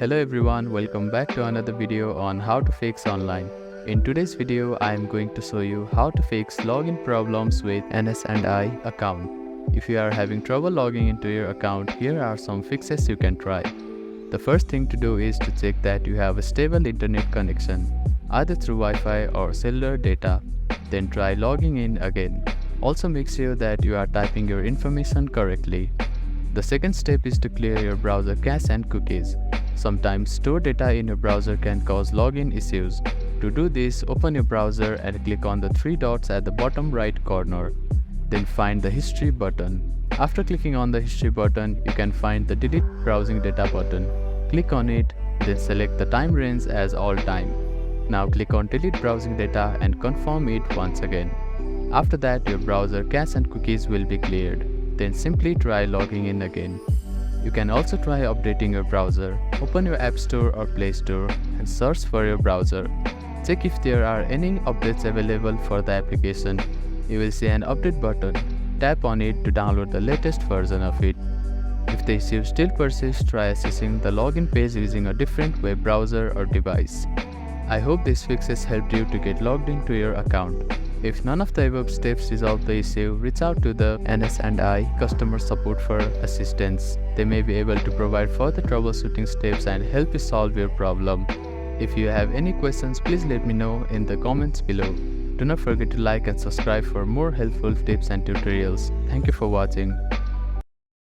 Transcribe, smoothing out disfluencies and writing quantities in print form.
Hello everyone, welcome back to another video on how to fix online. In today's video, I am going to show you how to fix login problems with NS&I account. If you are having trouble logging into your account, here are some fixes you can try. The first thing to do is to check that you have a stable internet connection, either through Wi-Fi or cellular data. Then try logging in again. Also make sure that you are typing your information correctly. The second step is to clear your browser cache and cookies. Sometimes stored data in your browser can cause login issues. To do this, open your browser and click on the three dots at the bottom right corner. Then find the history button. After clicking on the history button, you can find the delete browsing data button. Click on it, then select the time range as all time. Now click on delete browsing data and confirm it once again. After that, your browser cache and cookies will be cleared. Then simply try logging in again. You can also try updating your browser. Open your App Store or Play Store and search for your browser. Check if there are any updates available for the application. You will see an update button. Tap on it to download the latest version of it. If the issue still persists, try accessing the login page using a different web browser or device. I hope these fixes helped you to get logged into your account. If none of the above steps resolve the issue, reach out to the NS&I customer support for assistance. They may be able to provide further troubleshooting steps and help you solve your problem. If you have any questions, please let me know in the comments below. Do not forget to like and subscribe for more helpful tips and tutorials. Thank you for watching.